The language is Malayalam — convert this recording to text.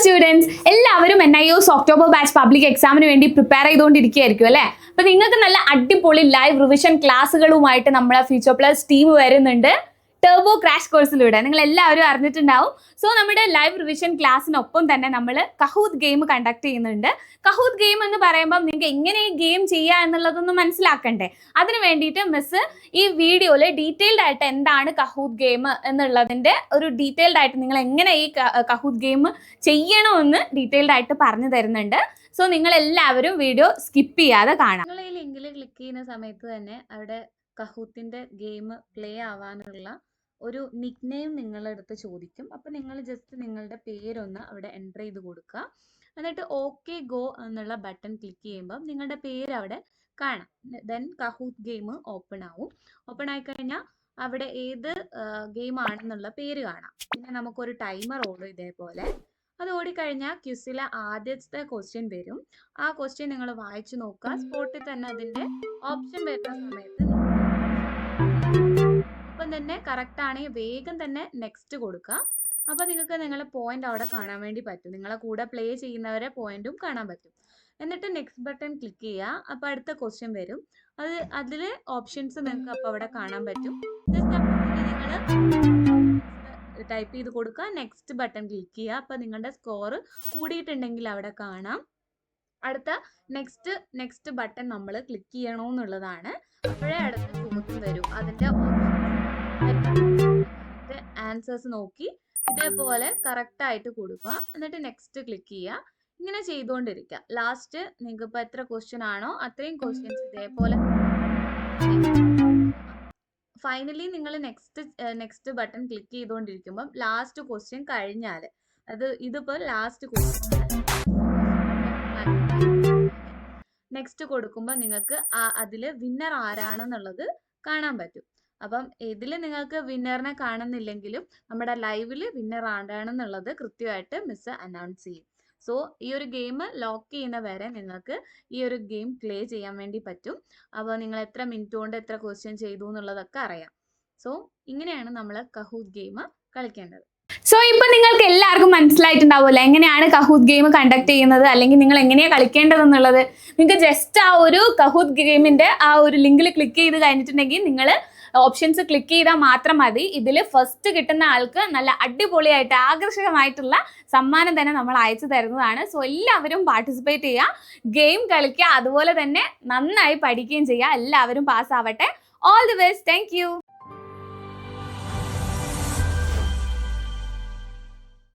സ്റ്റുഡൻസ്, എല്ലാവരും NIOS ഒക്ടോബർ ബാച്ച് പബ്ലിക് എക്സാമിന് വേണ്ടി പ്രിപ്പയർ ചെയ്തുകൊണ്ടിരിക്കുകയായിരിക്കും അല്ലേ? അപ്പൊ നിങ്ങൾക്ക് നല്ല അടിപൊളി ലൈവ് റിവിഷൻ ക്ലാസ്സുകളുമായിട്ട് നമ്മളെ ഫ്യൂച്ചർ പ്ലസ് ടീം വരുന്നുണ്ട് ടർബോ ക്രാഷ് കോഴ്സിലൂടെ. നിങ്ങൾ എല്ലാവരും അറിഞ്ഞിട്ടുണ്ടാവും. സോ നമ്മുടെ ലൈവ് റിവിഷൻ ക്ലാസ്സിനൊപ്പം തന്നെ നമ്മൾ കഹൂത്ത് ഗെയിം കണ്ടക്ട് ചെയ്യുന്നുണ്ട്. കഹൂത്ത് ഗെയിം എന്ന് പറയുമ്പോൾ നിങ്ങൾക്ക് എങ്ങനെ ഈ ഗെയിം ചെയ്യുക എന്നുള്ളതൊന്ന് മനസ്സിലാക്കണ്ടേ? അതിന് വേണ്ടിയിട്ട് മിസ് ഈ വീഡിയോയിൽ ഡീറ്റെയിൽഡ് ആയിട്ട് എന്താണ് കഹൂത്ത് ഗെയിം എന്നുള്ളതിൻ്റെ ഒരു ഡീറ്റെയിൽഡ് ആയിട്ട് നിങ്ങൾ എങ്ങനെ ഈ കഹൂത്ത് ഗെയിം ചെയ്യണമെന്ന് ഡീറ്റെയിൽഡ് ആയിട്ട് പറഞ്ഞു തരുന്നുണ്ട്. സോ നിങ്ങൾ എല്ലാവരും വീഡിയോ സ്കിപ്പ് ചെയ്യാതെ കാണാം. നിങ്ങൾ ഈ ലിങ്കിൽ ക്ലിക്ക് ചെയ്യുന്ന സമയത്ത് തന്നെ അവിടെ കഹൂത്തിന്റെ ഗെയിം പ്ലേ ആവാനുള്ള ഒരു നിക് നെയിം നിങ്ങളുടെ അടുത്ത് ചോദിക്കും. അപ്പോൾ നിങ്ങൾ ജസ്റ്റ് നിങ്ങളുടെ പേരൊന്ന് അവിടെ എൻ്റർ ചെയ്ത് കൊടുക്കുക. എന്നിട്ട് ഓക്കെ ഗോ എന്നുള്ള ബട്ടൺ ക്ലിക്ക് ചെയ്യുമ്പോൾ നിങ്ങളുടെ പേര് അവിടെ കാണാം. ദെൻ കഹൂത്ത് ഗെയിം ഓപ്പൺ ആവും. ഓപ്പൺ ആയി കഴിഞ്ഞാൽ അവിടെ ഏത് ഗെയിം ആണെന്നുള്ള പേര് കാണാം. പിന്നെ നമുക്കൊരു ടൈമർ ഓടും ഇതേപോലെ. അത് ഓടിക്കഴിഞ്ഞാൽ ക്വിസിലെ ആദ്യത്തെ ക്വസ്റ്റ്യൻ വരും. ആ ക്വസ്റ്റ്യൻ നിങ്ങൾ വായിച്ചു നോക്കുക. സ്പോട്ടിൽ തന്നെ അതിൻ്റെ ഓപ്ഷൻ വരുന്ന സമയത്ത് അപ്പം തന്നെ കറക്റ്റ് ആണെങ്കിൽ വേഗം തന്നെ നെക്സ്റ്റ് കൊടുക്കുക. അപ്പോൾ നിങ്ങൾക്ക് നിങ്ങളുടെ പോയിന്റ് അവിടെ കാണാൻ വേണ്ടി പറ്റും. നിങ്ങളെ കൂടെ പ്ലേ ചെയ്യുന്നവരെ പോയിന്റും കാണാൻ പറ്റും. എന്നിട്ട് നെക്സ്റ്റ് ബട്ടൺ ക്ലിക്ക് ചെയ്യുക. അപ്പോൾ അടുത്ത ക്വസ്റ്റ്യൻ വരും. അതിൽ ഓപ്ഷൻസ് നിങ്ങൾക്ക് അപ്പോൾ അവിടെ കാണാൻ പറ്റും. ജസ്റ്റ് അപ്പോൾ നിങ്ങൾ ടൈപ്പ് ചെയ്ത് കൊടുക്കുക. നെക്സ്റ്റ് ബട്ടൺ ക്ലിക്ക് ചെയ്യുക. അപ്പോൾ നിങ്ങളുടെ സ്കോർ കൂടിയിട്ടുണ്ടെങ്കിൽ അവിടെ കാണാം. അടുത്ത നെക്സ്റ്റ് ബട്ടൺ നമ്മൾ ക്ലിക്ക് ചെയ്യണമെന്നുള്ളതാണ്. അപ്പോഴേ അടുത്ത ചോദ്യം വരും. അതിൻ്റെ ആൻസേഴ്സ് നോക്കി ഇതേപോലെ കറക്റ്റായിട്ട് കൊടുക്കുക. എന്നിട്ട് നെക്സ്റ്റ് ക്ലിക്ക് ചെയ്യുക. ഇങ്ങനെ ചെയ്തുകൊണ്ടിരിക്കുക. ലാസ്റ്റ് നിങ്ങൾക്ക് ഇപ്പോൾ എത്ര ക്വസ്റ്റ്യൻ ആണോ അത്രയും ക്വസ്റ്റ്യൻസ് ഇതേപോലെ ഫൈനലി നിങ്ങൾ നെക്സ്റ്റ് ബട്ടൺ ക്ലിക്ക് ചെയ്തുകൊണ്ടിരിക്കുമ്പം ലാസ്റ്റ് ക്വസ്റ്റ്യൻ കഴിഞ്ഞാൽ ഇതിപ്പോൾ ലാസ്റ്റ് ക്വസ്റ്റ്യൻ നെക്സ്റ്റ് കൊടുക്കുമ്പോൾ നിങ്ങൾക്ക് അതിൽ വിന്നർ ആരാണെന്നുള്ളത് കാണാൻ പറ്റും. അപ്പം ഇതിൽ നിങ്ങൾക്ക് വിന്നറിനെ കാണുന്നില്ലെങ്കിലും നമ്മുടെ ലൈവിൽ വിന്നർ ആരാണെന്നുള്ളത് കൃത്യമായിട്ട് മിസ് അനൗൺസ് ചെയ്യും. സോ ഈ ഒരു ഗെയിം ലോക്ക് ചെയ്യുന്ന വരെ നിങ്ങൾക്ക് ഈ ഒരു ഗെയിം പ്ലേ ചെയ്യാൻ വേണ്ടി പറ്റും. അപ്പോൾ നിങ്ങൾ എത്ര മിനിറ്റ് കൊണ്ട് എത്ര ക്വസ്റ്റ്യൻ ചെയ്തു എന്നുള്ളതൊക്കെ അറിയാം. സോ ഇങ്ങനെയാണ് നമ്മൾ കഹൂത്ത് ഗെയിം കളിക്കേണ്ടത്. സോ ഇപ്പൊ നിങ്ങൾക്ക് എല്ലാവർക്കും മനസ്സിലായിട്ടുണ്ടാവുമല്ലോ എങ്ങനെയാണ് കഹൂത്ത് ഗെയിം കണ്ടക്ട് ചെയ്യുന്നത്, അല്ലെങ്കിൽ നിങ്ങൾ എങ്ങനെയാണ് കളിക്കേണ്ടത് എന്നുള്ളത്. നിങ്ങൾക്ക് ജസ്റ്റ് ആ ഒരു കഹൂത്ത് ഗെയിമിന്റെ ആ ഒരു ലിങ്കിൽ ക്ലിക്ക് ചെയ്ത് കഴിഞ്ഞിട്ടുണ്ടെങ്കിൽ നിങ്ങൾ ഓപ്ഷൻസ് ക്ലിക്ക് ചെയ്താൽ മാത്രം മതി. ഇതിൽ ഫസ്റ്റ് കിട്ടുന്ന ആൾക്ക് നല്ല അടിപൊളിയായിട്ട് ആകർഷകമായിട്ടുള്ള സമ്മാനം തന്നെ നമ്മൾ അയച്ചു തരുന്നതാണ്. സോ എല്ലാവരും പാർട്ടിസിപ്പേറ്റ് ചെയ്യുക, ഗെയിം കളിക്കുക, അതുപോലെ തന്നെ നന്നായി പഠിക്കുകയും ചെയ്യുക. എല്ലാവരും പാസ്സാവട്ടെ. All the best. Thank U.